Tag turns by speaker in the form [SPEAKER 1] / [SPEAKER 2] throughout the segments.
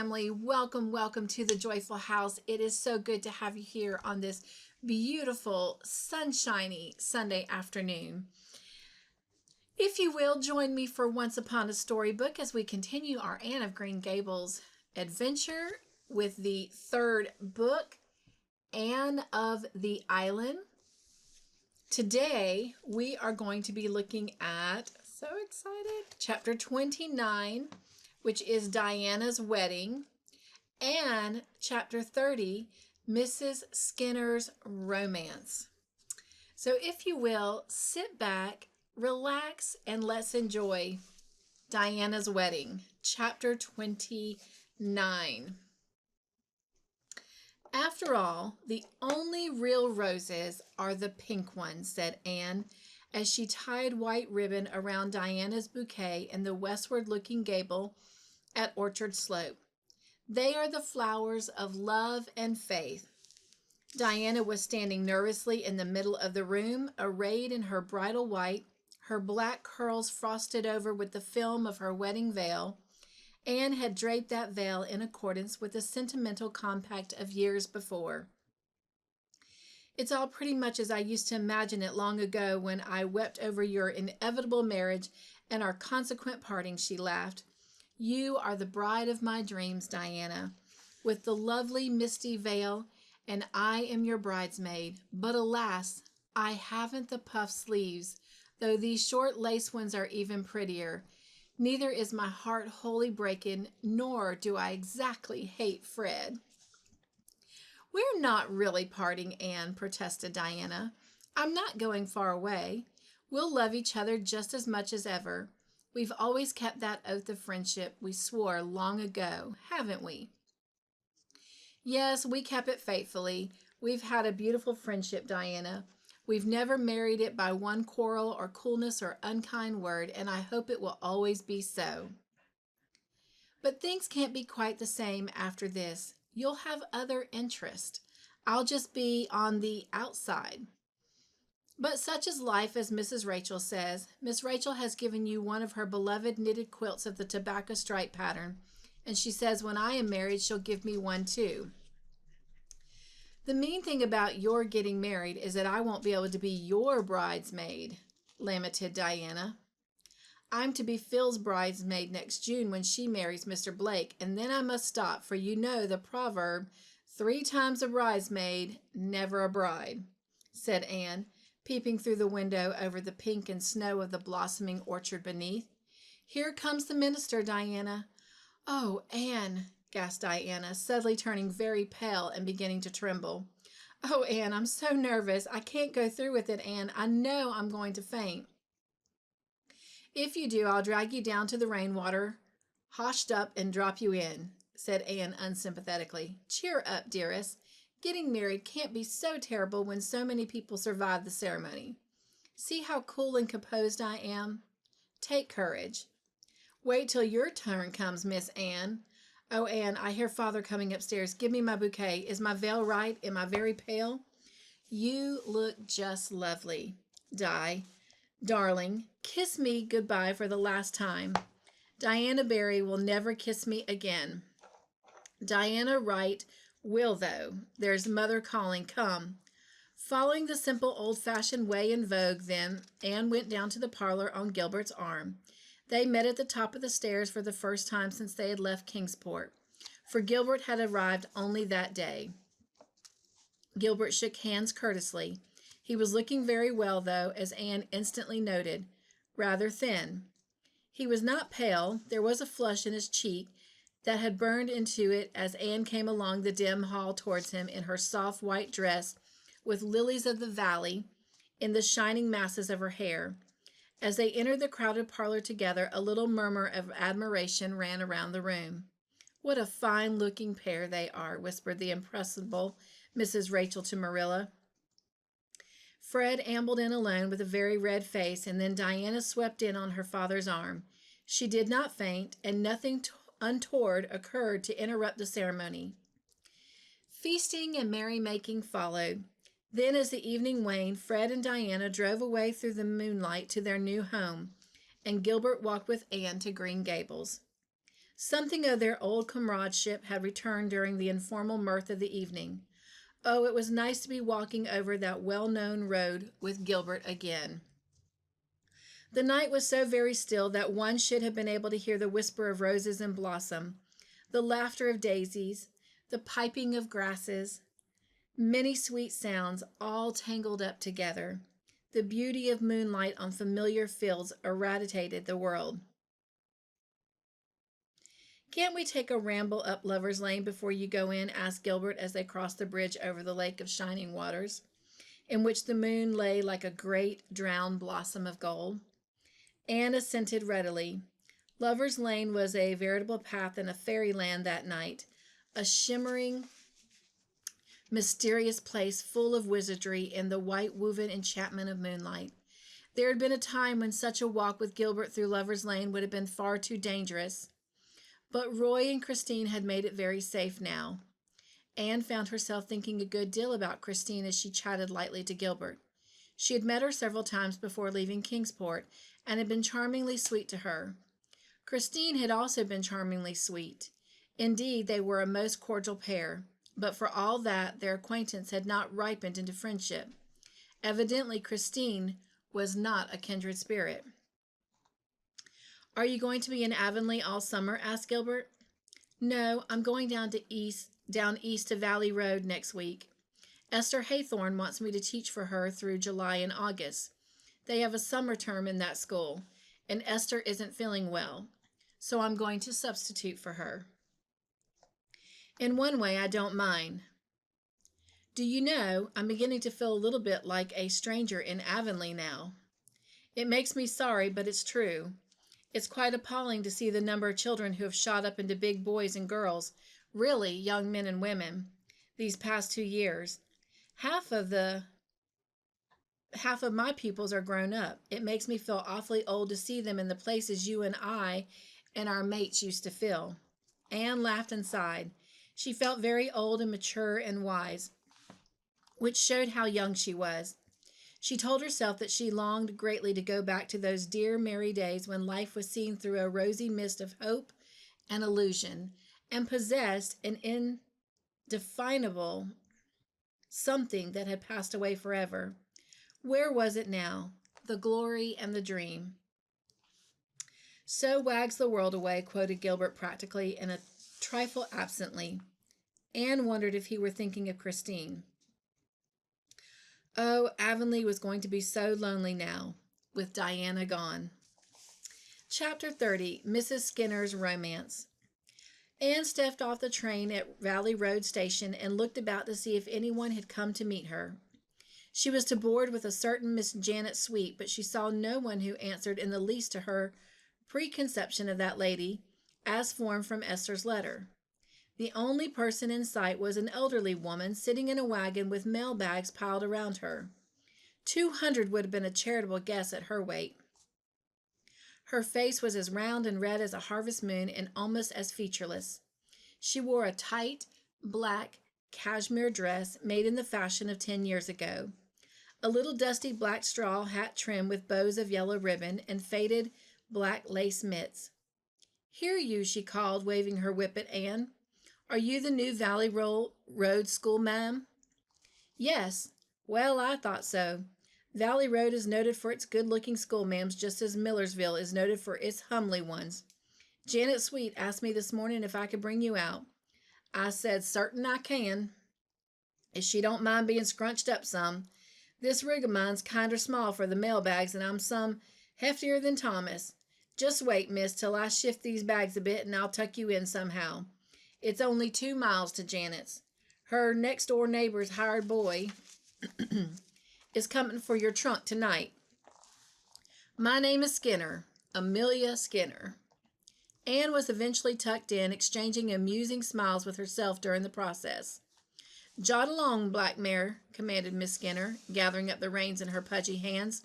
[SPEAKER 1] family. Welcome, welcome to the Joyful House. It is so good to have you here on this beautiful, sunshiny Sunday afternoon. If you will, join me for Once Upon a Storybook as we continue our Anne of Green Gables adventure with the third book, Anne of the Island. Today, we are going to be looking at, so excited, chapter 29, which is Diana's wedding, and chapter 30, Mrs. Skinner's romance. So if you will, sit back, relax, and let's enjoy Diana's wedding, chapter 29. After all, the only real roses are the pink ones, said Anne, as she tied white ribbon around Diana's bouquet in the westward-looking gable at Orchard Slope. They are the flowers of love and faith. Diana was standing nervously in the middle of the room, arrayed in her bridal white, her black curls frosted over with the film of her wedding veil. Anne had draped that veil in accordance with the sentimental compact of years before. It's all pretty much as I used to imagine it long ago when I wept over your inevitable marriage and our consequent parting, she laughed. You are the bride of my dreams, Diana, with the lovely misty veil, and I am your bridesmaid. But alas, I haven't the puff sleeves, though these short lace ones are even prettier. Neither is my heart wholly breaking, nor do I exactly hate Fred. We're not really parting, Anne, protested Diana. I'm not going far away. We'll love each other just as much as ever. We've always kept that oath of friendship we swore long ago, haven't we? Yes, we kept it faithfully. We've had a beautiful friendship, Diana. We've never married it by one quarrel or coolness or unkind word, and I hope it will always be so. But things can't be quite the same after this. You'll have other interest. I'll just be on the outside. But such is life, as Mrs. Rachel says. Miss Rachel has given you one of her beloved knitted quilts of the tobacco stripe pattern, and she says when I am married she'll give me one too. The mean thing about your getting married is that I won't be able to be your bridesmaid, lamented Diana. I'm to be Phil's bridesmaid next June when she marries Mr. Blake, and then I must stop, for you know the proverb, 3 times a bridesmaid, never a bride, said Anne, peeping through the window over the pink and snow of the blossoming orchard beneath. Here comes the minister, Diana. Oh, Anne, gasped Diana, suddenly turning very pale and beginning to tremble. Oh, Anne, I'm so nervous. I can't go through with it, Anne. I know I'm going to faint. If you do, I'll drag you down to the rainwater, hoshed up, and drop you in, said Anne unsympathetically. Cheer up, dearest. Getting married can't be so terrible when so many people survive the ceremony. See how cool and composed I am? Take courage. Wait till your turn comes, Miss Anne. Oh, Anne, I hear Father coming upstairs. Give me my bouquet. Is my veil right? Am I very pale? You look just lovely, Di. Darling, kiss me goodbye for the last time. Diana Barry will never kiss me again. Diana Wright will, though. There's Mother calling. Come. Following the simple old-fashioned way in vogue, then, Anne went down to the parlor on Gilbert's arm. They met at the top of the stairs for the first time since they had left Kingsport, for Gilbert had arrived only that day. Gilbert shook hands courteously. He was looking very well, though, as Anne instantly noted, rather thin. He was not pale. There was a flush in his cheek that had burned into it as Anne came along the dim hall towards him in her soft white dress with lilies of the valley in the shining masses of her hair. As they entered the crowded parlor together, a little murmur of admiration ran around the room. What a fine-looking pair they are, whispered the impressible Mrs. Rachel to Marilla. Fred ambled in alone with a very red face, and then Diana swept in on her father's arm. She did not faint, and nothing untoward occurred to interrupt the ceremony. Feasting and merrymaking followed. Then, as the evening waned, Fred and Diana drove away through the moonlight to their new home, and Gilbert walked with Anne to Green Gables. Something of their old comradeship had returned during the informal mirth of the evening. Oh, it was nice to be walking over that well-known road with Gilbert again. The night was so very still that one should have been able to hear the whisper of roses in blossom, the laughter of daisies, the piping of grasses, many sweet sounds all tangled up together. The beauty of moonlight on familiar fields irradiated the world. "Can't we take a ramble up Lover's Lane before you go in?" asked Gilbert as they crossed the bridge over the lake of shining waters, in which the moon lay like a great drowned blossom of gold. Anne assented readily. Lover's Lane was a veritable path in a fairyland that night, a shimmering, mysterious place full of wizardry in the white-woven enchantment of moonlight. There had been a time when such a walk with Gilbert through Lover's Lane would have been far too dangerous. But Roy and Christine had made it very safe now. Anne found herself thinking a good deal about Christine as she chatted lightly to Gilbert. She had met her several times before leaving Kingsport and had been charmingly sweet to her. Christine had also been charmingly sweet. Indeed, they were a most cordial pair, but for all that, their acquaintance had not ripened into friendship. Evidently, Christine was not a kindred spirit. "Are you going to be in Avonlea all summer?" asked Gilbert. "No, I'm going down east to Valley Road next week. Esther Haythorne wants me to teach for her through July and August. They have a summer term in that school, and Esther isn't feeling well, so I'm going to substitute for her. In one way, I don't mind. Do you know, I'm beginning to feel a little bit like a stranger in Avonlea now. It makes me sorry, but it's true. It's quite appalling to see the number of children who have shot up into big boys and girls, really young men and women, these past 2 years. Half of my pupils are grown up. It makes me feel awfully old to see them in the places you and I and our mates used to fill." Anne laughed and sighed. She felt very old and mature and wise, which showed how young she was. She told herself that she longed greatly to go back to those dear merry days when life was seen through a rosy mist of hope and illusion, and possessed an indefinable something that had passed away forever. Where was it now? The glory and the dream. "So wags the world away," quoted Gilbert practically and a trifle absently. Anne wondered if he were thinking of Christine. Oh, Avonlea was going to be so lonely now, with Diana gone. Chapter 30, Mrs. Skinner's Romance. Anne stepped off the train at Valley Road Station and looked about to see if anyone had come to meet her. She was to board with a certain Miss Janet Sweet, but she saw no one who answered in the least to her preconception of that lady, as formed from Esther's letter. The only person in sight was an elderly woman sitting in a wagon with mail bags piled around her. 200 would have been a charitable guess at her weight. Her face was as round and red as a harvest moon and almost as featureless. She wore a tight, black cashmere dress made in the fashion of 10 years ago, a little dusty black straw hat trimmed with bows of yellow ribbon and faded black lace mitts. "Here, you," she called, waving her whip at Anne. "Are you the new Valley Road school, ma'am?" "Yes." "Well, I thought so. Valley Road is noted for its good-looking schoolma'ams, just as Millersville is noted for its humly ones. Janet Sweet asked me this morning if I could bring you out. I said, certain I can, if she don't mind being scrunched up some. This rig of mine's kinder small for the mail bags, and I'm some heftier than Thomas. Just wait, miss, till I shift these bags a bit, and I'll tuck you in somehow. It's only 2 miles to Janet's. Her next-door neighbor's hired boy is coming for your trunk tonight. My name is Skinner, Amelia Skinner." Anne was eventually tucked in, exchanging amusing smiles with herself during the process. "Jot along, black mare," commanded Miss Skinner, gathering up the reins in her pudgy hands.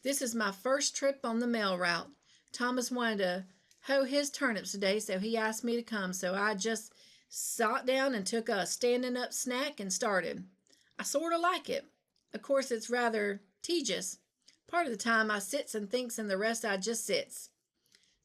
[SPEAKER 1] "This is my first trip on the mail route. Thomas wanted to hoe his turnips today, so he asked me to come, so I just sot down and took a standing up snack and started. I sort of like it. Of course, it's rather tedious. Part of the time I sits and thinks, and the rest I just sits.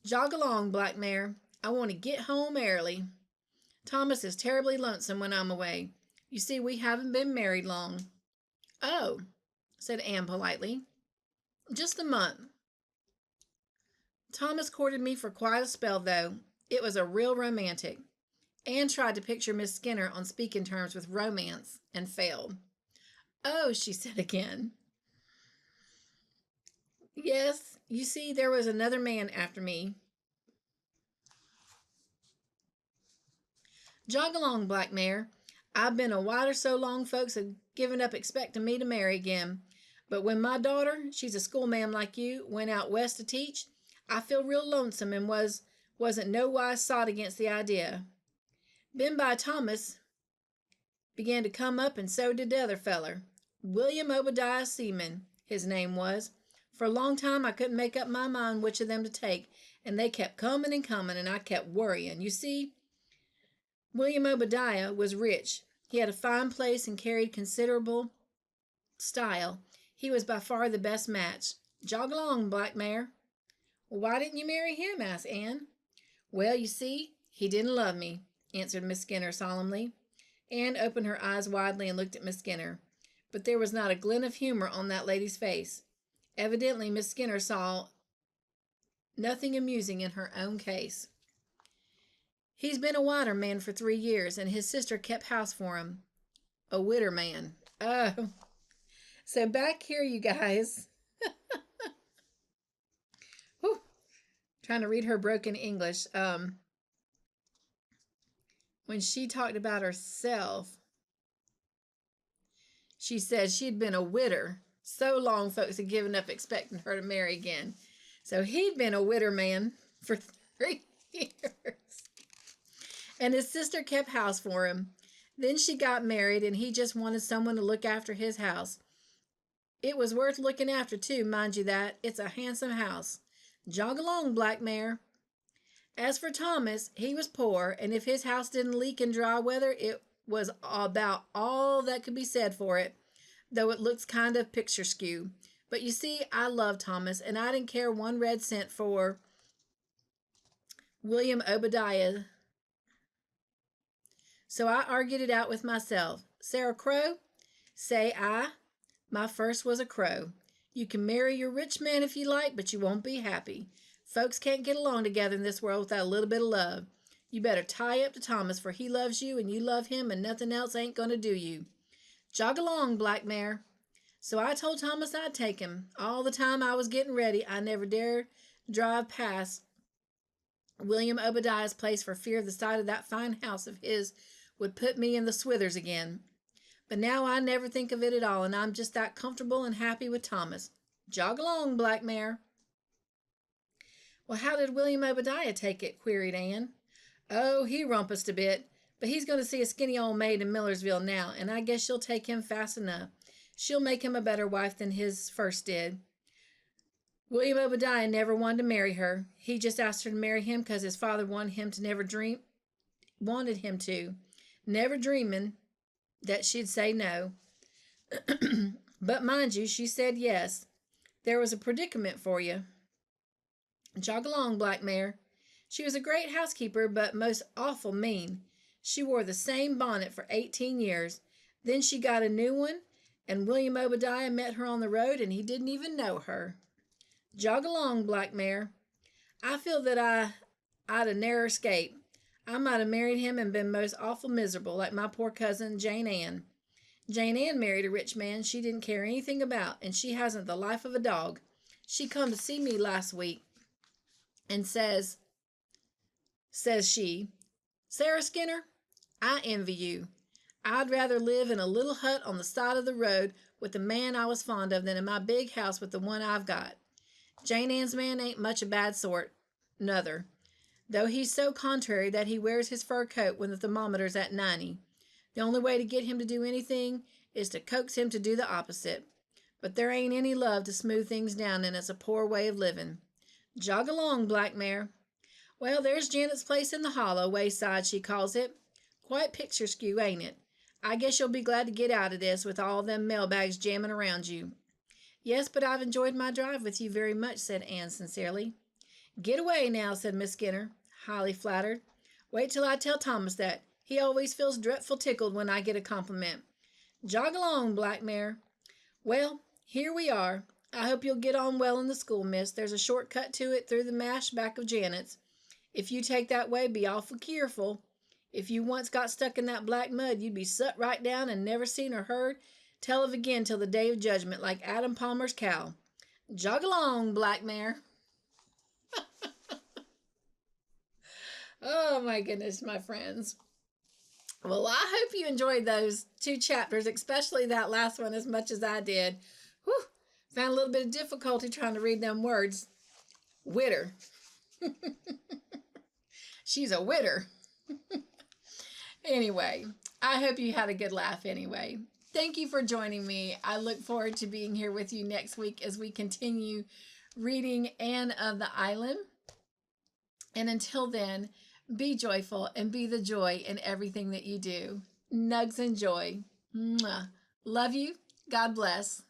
[SPEAKER 1] Jog along, black mare. I want to get home early. Thomas is terribly lonesome when I'm away. You see, we haven't been married long." "Oh," said Anne politely. "Just a month. Thomas courted me for quite a spell, though. It was a real romantic." Anne tried to picture Miss Skinner on speaking terms with romance and failed. "Oh," she said again. "Yes, you see, there was another man after me." "Jog along, Black Mare. I've been a whiter so long folks have given up expecting me to marry again. But when my daughter, she's a schoolma'am like you, went out west to teach, I feel real lonesome and wasn't no wise sot against the idea. Been by Thomas began to come up, and so did the other feller. William Obadiah Seaman, his name was. For a long time I couldn't make up my mind which of them to take, and they kept coming and coming, and I kept worrying. You see, William Obadiah was rich. He had a fine place and carried considerable style. He was by far the best match. Jog along, Black Mare." "Well, why didn't you marry him?" asked Anne. "Well, you see, he didn't love me," answered Miss Skinner solemnly. Anne opened her eyes widely and looked at Miss Skinner, but there was not a glint of humor on that lady's face. Evidently, Miss Skinner saw nothing amusing in her own case. "He's been a widder man for 3 years, and his sister kept house for him. A widder man." Oh, so back here, you guys. Whew, trying to read her broken English. When she talked about herself, she said she'd been a widder so long folks had given up expecting her to marry again. So he'd been a widder man for 3 years. And his sister kept house for him. Then she got married, and he just wanted someone to look after his house. It was worth looking after, too, mind you that. It's a handsome house. Jog along, Black Mare. As for Thomas, he was poor, and if his house didn't leak in dry weather, it was about all that could be said for it, though it looks kind of picturesque. But you see, I loved Thomas, and I didn't care 1 red cent for William Obadiah. So I argued it out with myself. Sarah Crow, say I. My first was a crow. You can marry your rich man if you like, but you won't be happy. Folks can't get along together in this world without a little bit of love. You better tie up to Thomas, for he loves you and you love him, and nothing else ain't going to do you. Jog along, Black Mare. So I told Thomas I'd take him. All the time I was getting ready, I never dared drive past William Obadiah's place for fear the sight of that fine house of his would put me in the swithers again. But now I never think of it at all, and I'm just that comfortable and happy with Thomas. Jog along, Black Mare." "Well, how did William Obadiah take it?" queried Anne. "Oh, he rumpused a bit, but he's going to see a skinny old maid in Millersville now, and I guess she'll take him fast enough. She'll make him a better wife than his first did. William Obadiah never wanted to marry her. He just asked her to marry him because his father wanted him to never dreaming that she'd say no. But mind you, she said yes. There was a predicament for you. Jog along, Black Mare. She was a great housekeeper, but most awful mean. She wore the same bonnet for 18 years. Then she got a new one, and William Obadiah met her on the road, and he didn't even know her. Jog along, Black Mare. I feel that I'd a narrow escape. I might have married him and been most awful miserable, like my poor cousin Jane Ann. Jane Ann married a rich man she didn't care anything about, and she hasn't the life of a dog. She come to see me last week, and says she, Sarah Skinner, I envy you. I'd rather live in a little hut on the side of the road with the man I was fond of than in my big house with the one I've got. Jane Ann's man ain't much a bad sort, nuther, though he's so contrary that he wears his fur coat when the thermometer's at 90. The only way to get him to do anything is to coax him to do the opposite. But there ain't any love to smooth things down, and it's a poor way of living. Jog along, Black Mare. Well, there's Janet's place in the hollow, wayside she calls it. Quite picturesque, ain't it? I guess you'll be glad to get out of this with all them mailbags jamming around you. Yes, but I've enjoyed my drive with you very much, said Anne sincerely. Get away now, said Miss Skinner. Highly flattered. Wait till I tell Thomas that. He always feels dreadful tickled when I get a compliment. Jog along, Black Mare. Well, here we are. I hope you'll get on well in the school, miss. There's a short cut to it through the mash back of Janet's. If you take that way, be awful keerful. If you once got stuck in that black mud, you'd be sut right down and never seen or heard tell of again till the day of judgment, like Adam Palmer's cow. Jog along, Black Mare. Oh my goodness, my friends. Well, I hope you enjoyed those 2 chapters, especially that last one as much as I did. Whew, found a little bit of difficulty trying to read them words. Widder. She's a widder. Anyway, I hope you had a good laugh anyway. Thank you for joining me. I look forward to being here with you next week as we continue reading Anne of the Island. And until then, be joyful and be the joy in everything that you do. Nugs and joy. Mwah. Love you. God bless.